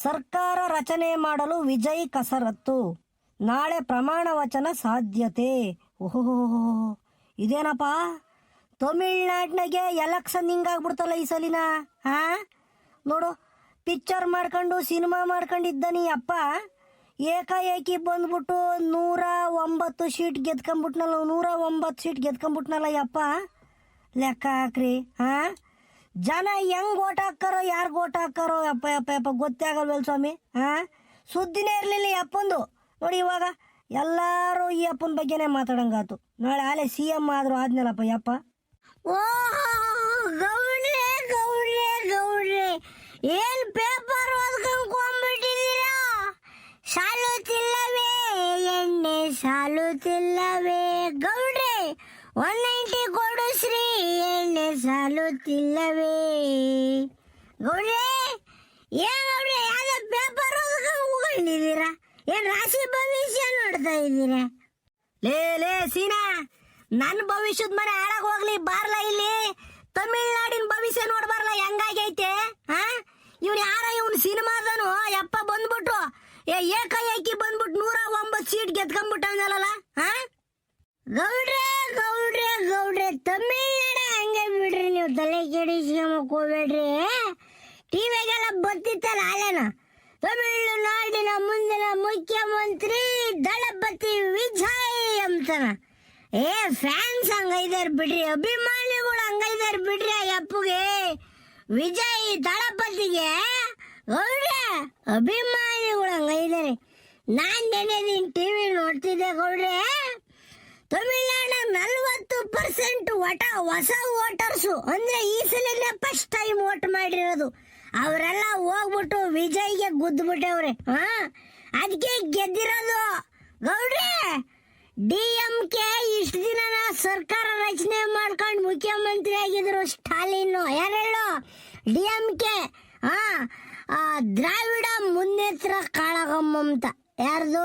ಸರ್ಕಾರ ರಚನೆ ಮಾಡಲು ವಿಜಯ್ ಕಸರತ್ತು. ನಾಳೆ ಪ್ರಮಾಣ ವಚನ ಸಾಧ್ಯತೆ. ಓಹೋ, ಇದೇನಪ್ಪ ತಮಿಳ್ನಾಡಿನಾಗೆ ಎಲೆಕ್ಷನ್ ಹಿಂಗಾಗ್ಬಿಡ್ತಲ್ಲ ಈ ಸಲಿನ. ನೋಡು, ಪಿಕ್ಚರ್ ಮಾಡ್ಕೊಂಡು ಸಿನಿಮಾ ಮಾಡ್ಕೊಂಡಿದ್ದಾನಿ ಅಪ್ಪ, ಏಕಾಏಕಿ ಬಂದ್ಬಿಟ್ಟು 109 ಸೀಟ್ ಗೆದ್ಕೊಂಬಿಟ್ನಲ್ಲ, 109 ಸೀಟ್ ಗೆದ್ಕೊಂಬಿಟ್ನಲ್ಲ ಯಪ್ಪ. ಲೆಕ್ಕ ಹಾಕ್ರಿ. ಜನ ಹೆಂಗ್ ಓಟ್ ಹಾಕ್ತಾರೋ, ಯಾರ್ಗೆ ಓಟ್ ಹಾಕ್ತಾರೋ ಯಪ್ಪ ಯಪ್ಪ ಯಪ್ಪ ಗೊತ್ತೇ ಆಗಲ್ವಲ್ಲ ಸ್ವಾಮಿ. ಸುದ್ದಿನೇ ಇರಲಿಲ್ಲ ಅಪ್ಪಂದು. ನೋಡಿ ಇವಾಗ ಎಲ್ಲರೂ ಈ ಅಪ್ಪನ ಬಗ್ಗೆನೇ ಮಾತಾಡಂಗಾತು. ನಾಳೆ ಆಲೆ CM ಆದ್ರೂ ಆದ್ನಲ್ಲಪ್ಪ ಯಪ್ಪ. ಓ ಗೌಡ್ರೆ ಗೌಡ್ರೆ ಗೌಡ್ರೆ, ಏನ್ ಪೇಪರ್ ಓದ್ಕೊಂಡ್ಬಿಟ್ಟಿದ್ದೀರಾ? ಸಾಲುತ್ತಿಲ್ಲವೇ ಎಣ್ಣೆ ಸಾಲುತ್ತಿಲ್ಲವೇ ಗೌಡ್ರೆ, 190 ಕೊಡಿಸ್ರಿ, ಎಣ್ಣೆ ಸಾಲುತ್ತಿಲ್ಲವೇ ಗೌಡ್ರೆ. ಏನ್ ಗೌಡ್ರೆ, ಯಾವ್ದೋ ಪೇಪರ್ ಓದ್ಕೊಂಡಿದ್ದೀರಾ? ಏನ್ ರಾಶಿ ಭವಿಷ್ಯ ನೋಡ್ತಾ ಇದ್ದೀರಾ? ಲೇ ಸೀನಾ, ನನ್ನ ಭವಿಷ್ಯದ ಮನೆ ಹಾಳಾಗ ಹೋಗ್ಲಿ, ಬಾರ್ಲ ಇಲ್ಲಿ ತಮಿಳ್ನಾಡಿನ ಭವಿಷ್ಯ ನೋಡ್ಬಾರ್ಲ ಹೆಂಗಾಗೈತೆ. ಇವ್ನು ಯಾರ, ಇವ್ನು ಸಿನಿಮಾದನು ಯಪ್ಪ ಬಂದ್ಬಿಟ್ಟು ಏಕಾಏಕಿ ಬಂದ್ಬಿಟ್ಟು 109 ಸೀಟ್ ಗೆದ್ಕೊಂಡ್ಬಿಟ್ಟವನಲ್ಲ. ಗೌಡ್ರೆ ಗೌಡ್ರೆ ಗೌಡ್ರೆ, ತಮಿಳ್ನಾಡ ಹಂಗೆ ಬಿಡ್ರಿ, ನೀವು ತಲೆ ಕೆಡಿಸ್ಕೊಂಬಕ್ ಹೋಗ್ಬೇಡ್ರಿ. ಟಿವಿಗೆಲ್ಲ ಬತ್ತಿತ್ತಲ್ಲ ಅಲ್ಲೇನ, ತಮಿಳುನಾಡಿನ ಮುಂದಿನ ಮುಖ್ಯಮಂತ್ರಿ ದಳಪತಿ ವಿಜಯ್ ಅಂತಾನ. ಫ್ಯಾನ್ಸ್ ಹಂಗೈದಾರ ಬಿಡ್ರಿ, ಅಭಿಮಾನಿಗಳು ಹಂಗೈದಾರ ಬಿಡ್ರಿ ಆ ಅಪ್ಪಗೆ, ವಿಜಯ್ ದಳಪತಿಗೆ. ಗೌಡ್ರೆ, ಅಭಿಮಾನಿಗಳು ಹಂಗೈದಾರೆ. ನಾನ್ ನೆನೆದಿನ್ ಟಿವಿ ನೋಡ್ತಿದ್ದೆ ಗೌಡ್ರೆ, ತಮಿಳ್ನಾಡ 40% ಹೊಸ ವೋಟರ್ಸು, ಅಂದ್ರೆ ಈ ಸಲ ಫಸ್ಟ್ ಟೈಮ್ ವೋಟ್ ಮಾಡಿರೋದು, ಅವರೆಲ್ಲ ಹೋಗ್ಬಿಟ್ಟು ವಿಜಯ್ಗೆ ಗುದ್ಬಿಟ್ಟವ್ರೆ. ಅದಕ್ಕೆ ಗೆದ್ದಿರೋದು ಗೌಡ್ರೆ. DMK ಇಷ್ಟು ದಿನ ಸರ್ಕಾರ ರಚನೆ ಮಾಡ್ಕೊಂಡು ಮುಖ್ಯಮಂತ್ರಿ ಆಗಿದ್ರು ಸ್ಟಾಲಿನ್. ಯಾರೇಳು? DMK. ದ್ರಾವಿಡ ಮುನ್ನೇತ್ರ ಕಳಗಂ ಅಂತ. ಯಾರ್ದು?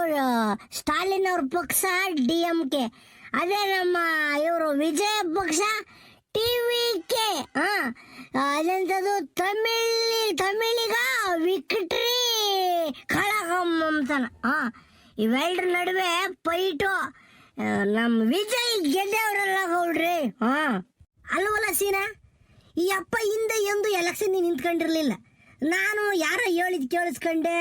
ಸ್ಟಾಲಿನ್ ಅವ್ರ ಪಕ್ಷ DMK. ಅದೇ ನಮ್ಮ ಇವರು ವಿಜಯ ಪಕ್ಷ TVK. ಅದಂತದ್ದು ತಮಿಳಿಗ ವಿಕ್ಟ್ರಿ ಕಳಗಂ ಅಂತಾನ. ಇವೆಲ್ರ ನಡುವೆ ಫೈಟು. ನಮ್ಮ ವಿಜಯ್ ಗೆದ್ದವ್ರಲ್ಲ ಗೌಡ್ರಿ. ಅಲ್ವಲ್ಲ ಸೀನಾ, ಈ ಅಪ್ಪ ಹಿಂದೆ ಎಂದು ಎಲೆಕ್ಷನ್ ನಿಂತ್ಕೊಂಡಿರ್ಲಿಲ್ಲ. ನಾನು ಯಾರ ಹೇಳಿದ್ ಕೇಳಿಸ್ಕೊಂಡೆ,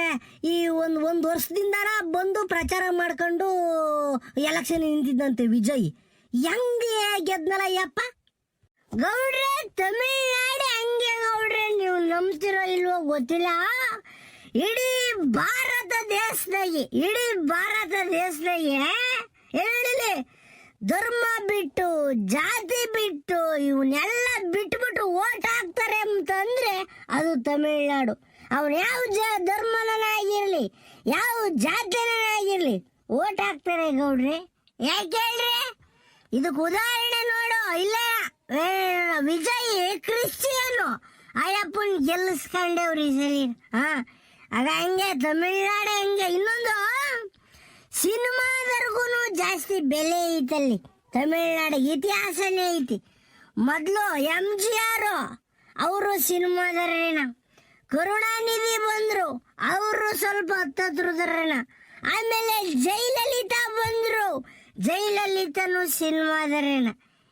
ಈ ಒಂದು ವರ್ಷದಿಂದಾನ ಬಂದು ಪ್ರಚಾರ ಮಾಡ್ಕೊಂಡು ಎಲೆಕ್ಷನ್ ನಿಂತಿದ್ದಂತೆ ವಿಜಯ್. ಹೆಂಗೆ ಗೆದ್ನಲ್ಲ ಯಪ್ಪ ಗೌಡ್ರೆ. ತಮಿಳ್ನಾಡು ಹಂಗೆ ಗೌಡ್ರೆ, ನೀವು ನಂಬ್ತಿರೋ ಇಲ್ವೋ ಗೊತ್ತಿಲ್ಲ, ಇಡೀ ಭಾರತ ದೇಶದಾಗೆ ಹೇಳಿ ಧರ್ಮ ಬಿಟ್ಟು ಜಾತಿ ಬಿಟ್ಟು ಇವನ್ನೆಲ್ಲ ಬಿಟ್ಬಿಟ್ಟು ಓಟ್ ಹಾಕ್ತಾರೆ ಅಂತಂದ್ರೆ ಅದು ತಮಿಳ್ನಾಡು. ಅವ್ನು ಯಾವ ಧರ್ಮನೇ ಆಗಿರ್ಲಿ, ಯಾವ ಜಾತಿನೇ ಆಗಿರ್ಲಿ, ಓಟ್ ಹಾಕ್ತಾರೆ ಗೌಡ್ರಿ. ಯಾಕೆ ಹೇಳ್ರಿ? ಇದಕ್ಕೆ ಉದಾಹರಣೆ ನೋಡು. ಇಲ್ಲ, ವಿಜಯ್ ಕ್ರಿಶ್ಚಿಯನ್, ಅಯ್ಯಪ್ಪನ್ ಗೆಲ್ಲಿಸ್ಕೊಂಡವ್ರಿ ಸರಿ. ಅದ ಹಂಗೆ ತಮಿಳ್ನಾಡು ಹಂಗೆ. ಇನ್ನೊಂದು, ಸಿನಿಮಾದರ್ಗು ಜಾಸ್ತಿ ಬೆಲೆ ಐತಲ್ಲಿ ತಮಿಳ್ನಾಡು, ಇತಿಹಾಸನೇ ಐತಿ. ಮೊದಲು MGR ಅವರು ಸಿನಿಮಾದರೇನ, ಕರುಣಾನಿಧಿ ಬಂದ್ರು, ಅವರು ಸ್ವಲ್ಪ ಹತ್ತದ್ರದರೇನ. ಆಮೇಲೆ ಜಯಲಲಿತಾ ಬಂದ್ರು, ಜಯಲಲಿತಾನು ಸಿನಿಮಾದರೇನ.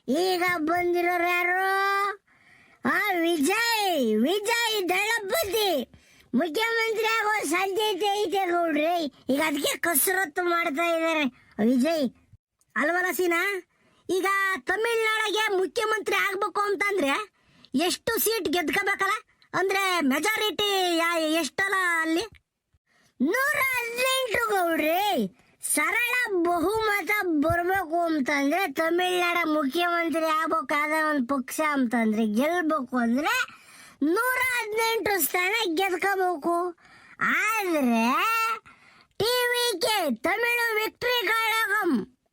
ಈಗ ಬಂದಿರೋರು ಯಾರು? ವಿಜಯ್ ದಳಪತಿ ಮುಖ್ಯಮಂತ್ರಿ ಆಗೋ ಸಾಧ್ಯತೆ ಐತೆ ಗೌಡ್ರಿ. ಈಗ ಅದಕ್ಕೆ ಕಸರತ್ತು ಮಾಡ್ತಾ ಇದ್ದಾರೆ ವಿಜಯ್. ಅಲ್ವಲ್ಲ ಸೀನಾ? ಈಗ ತಮಿಳ್ನಾಡಿಗೆ ಮುಖ್ಯಮಂತ್ರಿ ಆಗ್ಬೇಕು ಅಂತಂದ್ರೆ ಎಷ್ಟು ಸೀಟ್ ಗೆದ್ಕೋಬೇಕಲ್ಲ? ಅಂದ್ರೆ ಮೆಜಾರಿಟಿ ಎಷ್ಟಲ್ಲ ಅಲ್ಲಿ? 118 ಗೌಡ್ರಿ. ಸರಳ ಬಹುಮತ ಬರ್ಬೇಕು ಅಂತಂದ್ರೆ, ತಮಿಳ್ನಾಡ ಮುಖ್ಯಮಂತ್ರಿ ಆಗ್ಬೇಕಾದ ಒಂದು ಪಕ್ಷ ಅಂತಂದ್ರೆ ಗೆಲ್ಬೇಕು ಅಂದ್ರೆ 118 ಸ್ಥಾನ ಗೆದ್ಕೋಬೇಕು. ಆದ್ರೆ TVK ತಮಿಳು ವಿಕ್ಟ್ರಿ ಕಳಗಂ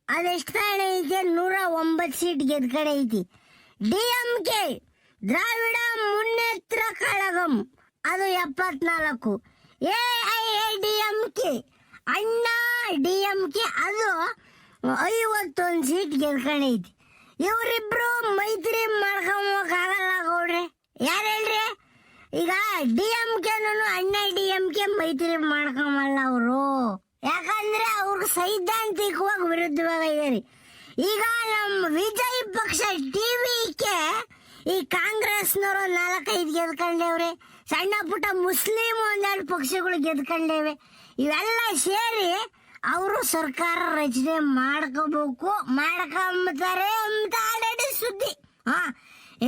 ಅದೆಷ್ಟು ಸ್ಥಾನ ಐತೆ? 109 ಸೀಟ್ ಗೆದ್ಕಡೆ ಐತಿ. DMK ದ್ರಾವಿಡ ಮುನ್ನೇತ್ರ ಕಳಗಂ ಅದು 74. AIADMK ಅಣ್ಣಾ DMK ಅದು 51 ಸೀಟ್ ಗೆದ್ಕೊಂಡೈತಿ. ಇವರಿಬ್ರು ಮೈತ್ರಿ ಮಾಡ್ಕೊಂಬಕ್ಕಾಗಲ್ಲ ಗೌಡ್ರೆ. ಯಾರು ಹೇಳ್ರಿ? ಈಗ DMK ಅಣ್ಣ DMK ಕೆ ಮೈತ್ರಿ ಮಾಡ್ಕೊಂಬಲ್ಲ ಅವರು, ಯಾಕಂದ್ರೆ ಅವ್ರಿಗೆ ಸೈದ್ಧಾಂತಿಕವಾಗಿ ವಿರುದ್ಧವಾಗಿದ್ದಾರೆ. ಈಗ ನಮ್ಮ ವಿಜಯ್ ಪಕ್ಷ ಟಿವಿಕೆ ಈ ಕಾಂಗ್ರೆಸ್ನವರು 4-5 ಗೆದ್ಕೊಂಡೇವ್ರೆ, ಸಣ್ಣ ಪುಟ್ಟ ಮುಸ್ಲಿಂ ಒಂದೆರಡು ಪಕ್ಷಗಳು ಗೆದ್ಕೊಂಡೇವೆ. ಇವೆಲ್ಲ ಸೇರಿ ಅವರು ಸರ್ಕಾರ ರಚನೆ ಮಾಡ್ಕೊಂಬತಾರೆ ಅಂತ ಆಲ್ರೆಡಿ ಸುದ್ದಿ.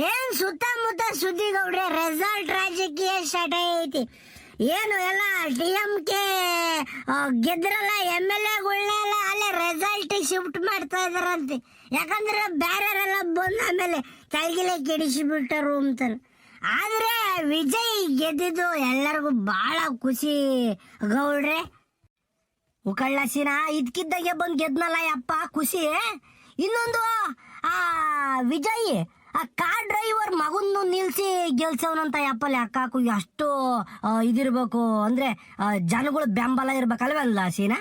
ಏನ್ ಸುತ್ತಮುತ್ತ ಸುದ್ದಿ ಗೌಡ್ರೆ, ರೆಸಾರ್ಟ್ ರಾಜಕೀಯ ಸ್ಟಾರ್ಟ್ ಐತಿ. ಏನು ಎಲ್ಲ DMK ಗೆದ್ರಲ್ಲ MLAಗಳನ್ನೆಲ್ಲ ಅಲ್ಲೇ ರೆಸಾರ್ಟ್ ಶಿಫ್ಟ್ ಮಾಡ್ತಾ ಇದಾರಂತೆ. ಯಾಕಂದ್ರೆ ಬೇರೆಯವರೆಲ್ಲ ಬಂದ ಆಮೇಲೆ ತಲೆಗಿಲೆ ಕೆಡಿಸಿಬಿಟ್ಟರು ಅಂತಾರೆ. ಆದ್ರೆ ವಿಜಯ್ ಗೆದ್ದಿದ್ದು ಎಲ್ಲರಿಗೂ ಬಹಳ ಖುಷಿ ಗೌಡ್ರೆ. ಉಕಳ್ಳಸಿನ ಇದ್ಕಿದ್ದಾಗೆ ಬಂದು ಗೆದ್ನಲ್ಲ ಯಪ್ಪ, ಖುಷಿ. ಇನ್ನೊಂದು ಆ ವಿಜಯ್ ಆ ಕಾರ್ ಡ್ರೈವರ್ ಮಗನ್ನು ನಿಲ್ಸಿ ಗೆಲ್ಸವನಂತ ಯಪ್ಪಲ್ಲಿ ಅಕ್ಕಾಕು ಅಷ್ಟು ಇದಿರ್ಬೇಕು, ಅಂದ್ರೆ ಜನಗಳು ಬೆಂಬಲ ಇರ್ಬೇಕಲ್ವಲ್ಲ ಸೀನಾ?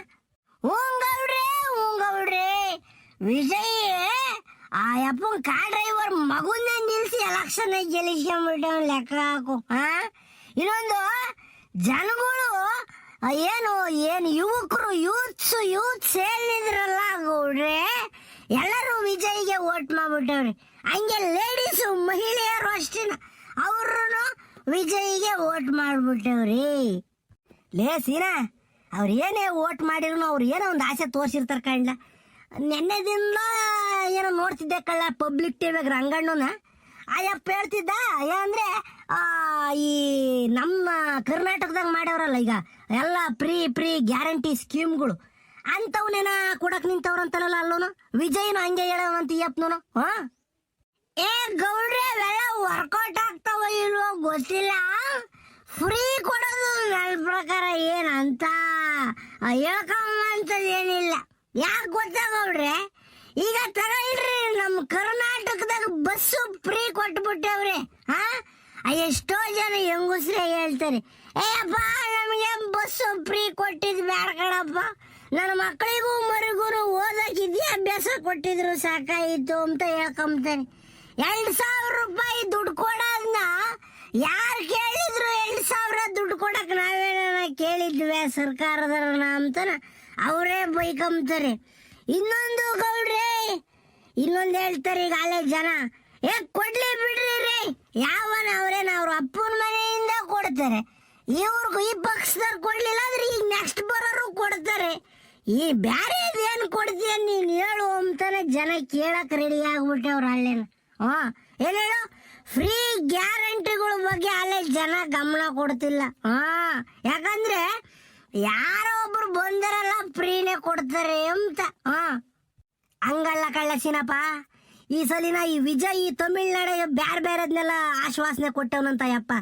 ಹೂಗೌಡ್ರೆ ವಿಜಯ್ ಆ ಯಪ್ಪ ಕಾರ್ ಡ್ರೈವರ್ ಮಗುನ್ನೇ ನಿಲ್ಸಿ ಎಲೆಕ್ಷನ್ ಗೆಲ್ಲಿಸ್ಕೊಂಡ್ಬಿಟ್ಟ ಲೆಕ್ಕ ಹಾಕು. ಇನ್ನೊಂದು ಜನಗಳು ಏನು ಯುವಕರು ಯೂತ್ಸ್ ಏನಿದ್ರಲ್ಲ ಗೌಡ್ರೆ, ಎಲ್ಲರೂ ವಿಜಯ್ಗೆ ವೋಟ್ ಮಾಡ್ಬಿಟ್ಟವ್ರಿ. ಹಂಗೆ ಲೇಡೀಸು ಮಹಿಳೆಯರು ಅಷ್ಟೇನ, ಅವ್ರು ವಿಜಯ್ಗೆ ವೋಟ್ ಮಾಡ್ಬಿಟ್ಟವ್ರಿ. ಲೇ ಸೀನಾ, ಅವ್ರು ಏನೇ ವೋಟ್ ಮಾಡಿದ್ರು ಅವ್ರು ಏನೋ ಒಂದು ಆಸೆ ತೋರಿಸಿರ್ತಾರೆ ಕಳ್ಳ. ನೆನ್ನೆದಿಂದ ಏನೋ ನೋಡ್ತಿದ್ದೆ ಕಳ್ಳ ಪಬ್ಲಿಕ್ ಟಿವಿಯಾಗ ರಂಗಣ್ಣನ. ಅಯ್ಯಪ್ಪ ಹೇಳ್ತಿದ್ದ ಏನಂದ್ರೆ ಈ ನಮ್ಮ ಕರ್ನಾಟಕದಾಗ ಮಾಡ್ಯವ್ರಲ್ಲ ಈಗ ಎಲ್ಲ ಫ್ರೀ ಗ್ಯಾರಂಟಿ ಸ್ಕೀಮ್ಗಳು ಅಂತವನೇನ ಕೊಡಕ್ ನಿಂತವ್ರಂತಾರಲ್ಲ ಅಲ್ಲೋನು. ವಿಜಯ್ನು ಹಂಗೆ ಹೇಳವಂತ ಯಪ್ನೋನು. ಏ ಗೌಡ್ರೆ, ಅವೆಲ್ಲ ವರ್ಕೌಟ್ ಆಗ್ತಾವ ಇಲ್ವೋ ಗೊತ್ತಿಲ್ಲ. ಫ್ರೀ ಕೊಡೋದು ನನ್ನ ಪ್ರಕಾರ ಏನಂತ ಹೇಳ್ಕೊಂಬಂತದ್ ಏನಿಲ್ಲ. ಯಾಕೆ ಗೊತ್ತಾ ಗೌಡ್ರೆ, ಈಗ ತಗೊಳ್ರಿ ನಮ್ಮ ಕರ್ನಾಟಕದಾಗ ಬಸ್ಸು ಫ್ರೀ ಕೊಟ್ಬಿಟ್ಟವ್ರೆ. ಎಷ್ಟೋ ಜನ ಹೆಂಗಸ್ರೆ ಹೇಳ್ತಾರೆ, ಏಯಪ್ಪ ನಮಗೆ ಬಸ್ಸು ಫ್ರೀ ಕೊಟ್ಟಿದ್ ಬ್ಯಾಡ ಕಣಪ್ಪ, ನನ್ನ ಮಕ್ಕಳಿಗೂ ಮರಿಗೂ ಓದಕ್ ವಿದ್ಯಾಭ್ಯಾಸ ಕೊಟ್ಟಿದ್ರು ಸಾಕಾಯಿತು ಅಂತ ಹೇಳ್ಕೊಂತಾರೆ. 2,000 ರೂಪಾಯಿ ದುಡ್ಡು ಕೊಡೋದನ್ನ ಯಾರು ಕೇಳಿದ್ರು 2,000 ದುಡ್ಡು ಕೊಡಕ್ ನಾವೇನ ಕೇಳಿದ್ವಿ ಸರ್ಕಾರದವ್ರನ್ನ ಅಂತಾನ ಅವರೇ ಬೈಕಂತಾರೆ. ಇನ್ನೊಂದು ಗೌಡ್ರೆ, ಇನ್ನೊಂದು ಹೇಳ್ತಾರೆ ಈಗ ಅಲ್ಲೇ ಜನ, ಕೊಡ್ಲಿ ಬಿಡ್ರಿ ರೀ, ಯಾವನ ಅವ್ರೇನ ಅವ್ರ ಅಪ್ಪನ ಮನೆಯಿಂದ ಕೊಡ್ತಾರೆ, ಇವ್ರಿಗೂ ಈ ಪಕ್ಷದವ್ರು ಕೊಡ್ಲಿಲ್ಲ ಅಂದ್ರೆ ಈಗ ನೆಕ್ಸ್ಟ್ ಬರೋರು ಕೊಡ್ತಾರೆ. ಈ ಬ್ಯಾರೆ ಏನ್ ಕೊಡ್ತೀಯ ನೀನ್ ಹೇಳು ಅಂತಾನೆ ಜನ ಕೇಳಕ್ ರೆಡಿ ಆಗ್ಬಿಟ್ಟವ್ರ ಅಲ್ಲೇನ. ಏನ್ ಹೇಳು, ಫ್ರೀ ಗ್ಯಾರಂಟಿಗಳ ಬಗ್ಗೆ ಅಲ್ಲೇ ಜನ ಗಮನ ಕೊಡ್ತಿಲ್ಲ. ಯಾಕಂದ್ರೆ ಯಾರೋ ಒಬ್ರು ಬಂದರಲ್ಲ ಫ್ರೀನೇ ಕೊಡ್ತಾರೆ ಅಂತ. ಹಂಗಲ್ಲ ಕಳ್ಳಸಿನಪ್ಪ, ಈ ಸಲಿನ ಈ ವಿಜಯ್ ತಮಿಳ್ನಾಡಿಗೆ ಬೇರೆದ್ನೆಲ್ಲ ಆಶ್ವಾಸನೆ ಕೊಟ್ಟವನಂತ ಯಪ್ಪ.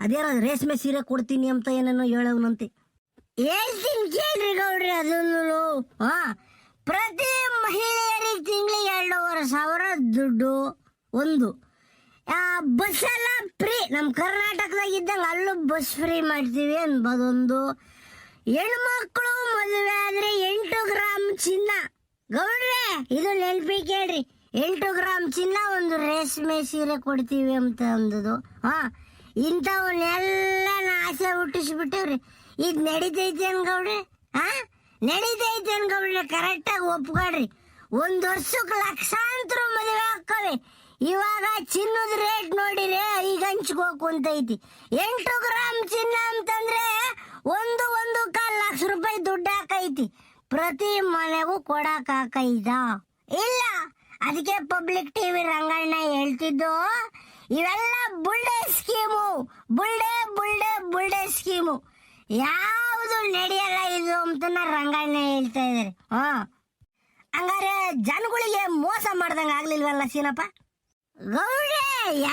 ಅದೇನೋ ರೇಷ್ಮೆ ಸೀರೆ ಕೊಡ್ತೀನಿ ಅಂತ ಏನೇನೋ ಹೇಳವನಂತೆ. ಹೇಳ್ತೀನಿ ಕೇಳ್ರಿ ಗೌಡ್ರಿ, ಅದನ್ನು ಪ್ರತಿ ಮಹಿಳೆಯರಿಗೆ ತಿಂಗಳಿಗೆ 2,500 ದುಡ್ಡು. ಒಂದು ಬಸ್ ಎಲ್ಲ ಫ್ರೀ, ನಮ್ಮ ಕರ್ನಾಟಕದಾಗ ಇದ್ದಂಗೆ ಅಲ್ಲೂ ಬಸ್ ಫ್ರೀ ಮಾಡ್ತೀವಿ ಅನ್ಬೋದೊಂದು. ಹೆಣ್ಮಕ್ಳು ಮದುವೆ ಆದ್ರೆ 8 ಗ್ರಾಮ್ ಚಿನ್ನ ಗೌಡ್ರೆ, ಇದು ನೆನ್ಪಿ ಕೇಳ್ರಿ, 8 ಗ್ರಾಮ್ ಚಿನ್ನ, ಒಂದು ರೇಷ್ಮೆ ಸೀರೆ ಕೊಡ್ತೀವಿ ಅಂತ ಅಂದದು. ಇಂಥವನ್ನೆಲ್ಲ ಆಸೆ ಹುಟ್ಟಿಸ್ಬಿಟ್ಟವ್ರಿ. ಇದು ನಡೀತೈತಿ ಅನ್ಗೌಡ್ರಿ, ನಡೀತೈತಿ ಅನ್ಗೌಡ್ರಿ, ಕರೆಕ್ಟಾಗಿ ಒಪ್ಕೊಳ್ರಿ. 1 ವರ್ಷಕ್ಕೆ ಲಕ್ಷಾಂತರ ಮದುವೆ ಹಾಕವೆ. ಇವಾಗ ಚಿನ್ನದ ರೇಟ್ ನೋಡಿರಿ, ಈಗ ಹಂಚ್ಕೋಕ್ ಕುಂತೈತಿ. 8 ಗ್ರಾಮ್ ಚಿನ್ನ ಅಂತಂದ್ರೆ 1.25 ಲಕ್ಷ ರೂಪಾಯಿ ದುಡ್ಡು ಹಾಕೈತಿ. ಪ್ರತಿ ಮನೆಗೂ ಕೊಡಕ್ ಹಾಕೈದ ಇಲ್ಲ. ಅದಕ್ಕೆ ಪಬ್ಲಿಕ್ ಟಿವಿ ರಂಗಣ್ಣ ಹೇಳ್ತಿದ್ದು, ಇವೆಲ್ಲ ಬುಲ್ಡೆ ಸ್ಕೀಮು, ಬುಲ್ಡೆ ಸ್ಕೀಮು, ಯಾವುದು ನಡೆಯಲ್ಲ ಇದು ಅಂತ ರಂಗಣ್ಣ ಹೇಳ್ತಾ ಇದಾರೆ. ಹಂಗಾರೆ ಜನಗಳಿಗೆ ಮೋಸ ಮಾಡ್ದಂಗ ಆಗ್ಲಿಲ್ವಲ್ಲ ಸೀನಪ್ಪ? ಗೌಡ್ರೆ,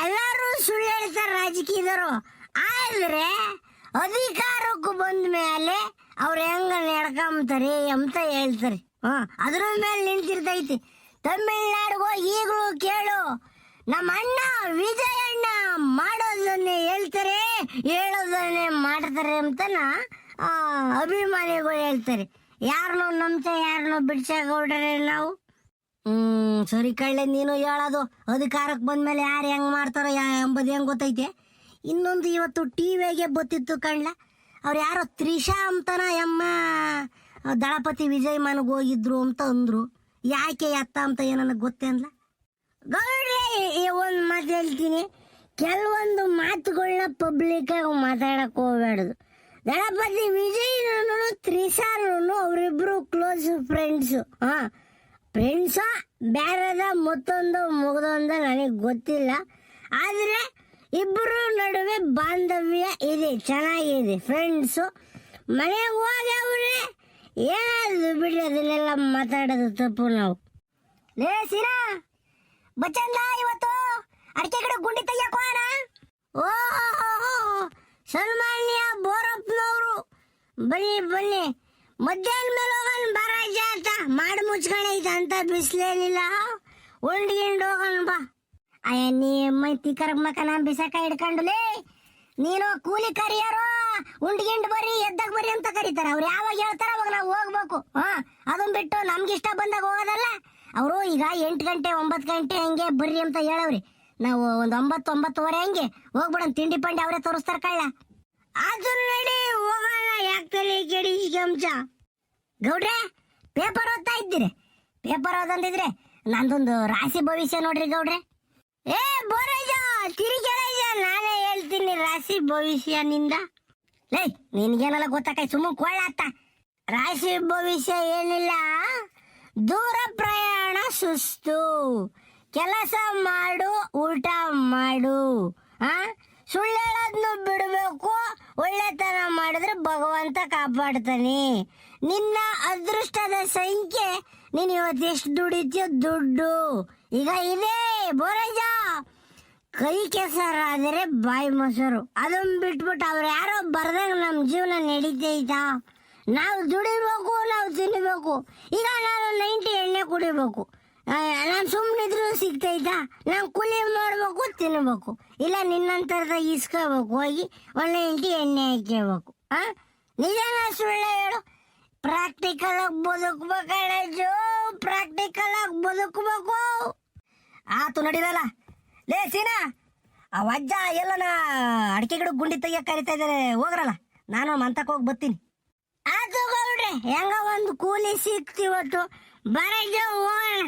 ಎಲ್ಲರೂ ಸುಳ್ಳು ಹೇಳ್ತಾರೆ ರಾಜಕೀಯದವರು. ಆದ್ರೆ ಅಧಿಕಾರಕ್ಕೂ ಬಂದ ಮೇಲೆ ಅವ್ರು ಹೆಂಗ ನಡ್ಕೊಂತಾರೆ ಅಂತ ಹೇಳ್ತಾರೆ. ಅದ್ರ ಮೇಲೆ ನಿಂತಿರ್ತೈತಿ. ತಮಿಳ್ನಾಡಿಗೋ ಈಗಲೂ ಕೇಳು, ನಮ್ಮ ಅಣ್ಣ ವಿಜಯಣ್ಣ ಮಾಡೋದನ್ನೇ ಹೇಳ್ತಾರೆ, ಹೇಳೋದನ್ನೇ ಮಾಡ್ತಾರೆ ಅಂತನ ಅಭಿಮಾನಿಗಳು ಹೇಳ್ತಾರೆ. ಯಾರನ್ನೋ ನಂಬ್ತ ಯಾರನ್ನೋ ಬಿಡ್ಸಾಗೌಡ್ರೆ ನಾವು. ಸರಿ ಕಳ್ಳೆ, ನೀನು ಹೇಳೋದು ಅಧಿಕಾರಕ್ಕೆ ಬಂದ್ಮೇಲೆ ಯಾರು ಹೆಂಗ್ ಮಾಡ್ತಾರೋ ಎಂಬುದು ಹೆಂಗ್ ಗೊತ್ತೈತೆ. ಇನ್ನೊಂದು ಇವತ್ತು ಟಿವಿಗೆ ಬತ್ತಿತ್ತು ಕಳ್ಳ, ಅವ್ರು ಯಾರೋ ತ್ರಿಷಾ ಅಂತನ ಯಮ್ಮ ದಳಪತಿ ವಿಜಯ್ ಮನೆಗೆ ಹೋಗಿದ್ರು ಅಂತ ಅಂದ್ರು. ಯಾಕೆ ಎತ್ತ ಅಂತ ಏನನ್ನ ಗೊತ್ತೇ ಅನ್ಲ ಗೌಡ್ರೆ. ಒಂದು ಮಾತು ಹೇಳ್ತೀನಿ, ಕೆಲವೊಂದು ಮಾತುಗಳನ್ನ ಪಬ್ಲಿಕ್ಕಾಗಿ ಮಾತಾಡಕ್ ಹೋಗ್ಬೇಡ್ದು. ದಳಪತಿ ವಿಜಯ್ನು ತ್ರಿಷಾನು ಅವರಿಬ್ರು ಕ್ಲೋಸ್ ಫ್ರೆಂಡ್ಸು. ಫ್ರೆಂಡ್ಸ ಬೇರೆದ ಮತ್ತೊಂದು ಮುಗ್ದೊಂದು ನನಗೆ ಗೊತ್ತಿಲ್ಲ. ಆದರೆ ಇಬ್ಬರು ನಡುವೆ ಬಾಂಧವ್ಯ ಇದೆ, ಚೆನ್ನಾಗಿದೆ, ಫ್ರೆಂಡ್ಸು. ಮನೆಗೆ ಹೋಗವ್ರೆ ಏನಾದ್ರು ಬಿಡ್ರಿ, ಅದನ್ನೆಲ್ಲ ಮಾತಾಡೋದು ತಪ್ಪು. ನಾವು ಲೇ ಸೀನಾ ಬಚ್ಚಂದ ಇವತ್ತು ಅಡಿಕೆ ಗಿಡ ಗುಂಡಿ ತೆಗಿಯಕೋಣ. ಓ ಸನ್ಮಾನ್ಯ ಬೋರಪ್ಪನವರು ಬನ್ನಿ ಬನ್ನಿ, ಮಧ್ಯಾಹ್ನ ಮೇಲೆ ಹೋಗೋಣ ಬರಾಜ ಅಂತ ಮಾಡಿ ಮುಚ್ಕೊಂಡೈತೆ ಅಂತ ಬಿಸಿಲೇನಿಲ್ಲ, ಉಂಡ್ಗಿಂಡು ಹೋಗೋಣ ಬಾ. ಅಯ್ಯ ನೀ ಮೈತಿ ಕರಗ್ ಮಕನ ಬಿಸಕ ಹಿಡ್ಕೊಂಡ್ಲೇ, ನೀನು ಕೂಲಿ ಕರಿಯಾರೋ ಉಂಡ್ಗಿಂಡು ಬರ್ರಿ ಎದ್ದಾಗ ಬರ್ರಿ ಅಂತ ಕರೀತಾರ. ಅವ್ರು ಯಾವಾಗ ಹೇಳ್ತಾರ ಅವಾಗ ನಾವು ಹೋಗ್ಬೇಕು. ಅದನ್ನ ಬಿಟ್ಟು ನಮ್ಗಿಷ್ಟ ಬಂದಾಗ ಹೋಗೋದಲ್ಲ. ಅವರು ಈಗ 8 ಗಂಟೆ 9 ಗಂಟೆ ಹಂಗೆ ಬರ್ರಿ ಅಂತ ಹೇಳವ್ರಿ. ನಾವು ಒಂದು 9, 9:30 ಹಂಗೆ ಹೋಗ್ಬಿಡೋಣ. ತಿಂಡಿ ಪಂಡಿ ಅವರೇ ತೋರಿಸ್ತಾರ ಕಳ್ಳ. ಅದು ನಡಿ ಹೋಗೋಣ. ಯಾಕ್ತಲೆ ಕೆಡಿ ಕೆಂಚ ಗೌಡ್ರೆ, ಪೇಪರ್ ಓದ್ತಾ ಇದ್ದೀರಿ? ಪೇಪರ್ ಓದಂದಿದ್ರೆ ನಂದೊಂದು ರಾಶಿ ಭವಿಷ್ಯ ನೋಡ್ರಿ ಗೌಡ್ರೆ. ಏ ಬೋರಯ್ಯ ತಿರುಗೇಳಯ್ಯ, ನಾನೇ ಹೇಳ್ತೀನಿ ರಾಶಿ ಭವಿಷ್ಯ ನಿಂದ. ಲೇ ನಿನ್ಗೇನೆಲ್ಲ ಗೊತ್ತಾಕೈ, ಸುಮ್ಮ ಕೊಳ್ಳಾತ. ರಾಶಿ ಭವಿಷ್ಯ ಏನಿಲ್ಲ, ದೂರ ಪ್ರಯಾಣ ಸುಸ್ತು, ಕೆಲಸ ಮಾಡು ಊಟ ಮಾಡು, ಸುಳ್ಳು ಹೇಳೋದ್ನು ಬಿಡಬೇಕು, ಒಳ್ಳೆತನ ಮಾಡಿದ್ರೆ ಭಗವಂತ ಕಾಪಾಡ್ತಾನೆ. ನಿನ್ನ ಅದೃಷ್ಟದ ಸಂಖ್ಯೆ, ನೀನು ಇವತ್ತು ಎಷ್ಟು ದುಡಿತೀಯೋ ದುಡ್ಡು. ಈಗ ಇದೆ ಬೋರಯ್ಯ, ಕೈ ಕೆಸರಾದರೆ ಬಾಯಿ ಮೊಸರು. ಅದನ್ನ ಬಿಟ್ಬಿಟ್ಟು ಅವ್ರು ಯಾರೋ ಬರ್ದಂಗ ನಮ್ಮ ಜೀವನ ನಡೀತೈತಾ? ನಾವು ದುಡಿಬೇಕು, ನಾವು ತಿನ್ನಬೇಕು. ಈಗ ನಾನು 90 ಎಣ್ಣೆ ಕುಡಿಬೇಕು, ನಾನು ಸುಮ್ಮನಿದ್ರು ಸಿಗ್ತೈತಾ? ನಾನು ಕೂಲಿ ಮಾಡಬೇಕು, ತಿನ್ನಬೇಕು. ಇಲ್ಲ ನಿನ್ನಂತರದ ಇಸ್ಕೋಬೇಕು, ಹೋಗಿ ಒಳ್ಳೆ 90 ಎಣ್ಣೆ ಹಾಕ್ಕೋಬೇಕು. ನಿಜನ ಸುಳ್ಳು ಹೇಳು? ಪ್ರಾಕ್ಟಿಕಲ್ ಆಗಿ ಬದುಕ್ಬೇಕಣ್ಣಜು, ಪ್ರಾಕ್ಟಿಕಲ್ ಆಗಿ ಬದುಕಬೇಕು. ಆತು ನಡಿರಲ್ಲ. ಲೇ ಸೀನಾ, ಆ ವಜ್ಜ ಎಲ್ಲನ ಅಡಿಕೆ ಗಿಡ ಗುಂಡಿ ತೆಗಿಯಕ್ ಕರಿತಾ ಇದ್ದಾರೆ, ಹೋಗ್ರಲ್ಲ. ನಾನು ಮಂತಕ್ಕೆ ಹೋಗಿ ಬರ್ತೀನಿ. ಆತು ಗೌಡ್ರೆ, ಹೆಂಗ ಒಂದು ಕೂಲಿ ಸಿಕ್ತಿವತ್ತು ಬರಜ ಹೋಗೋಣ.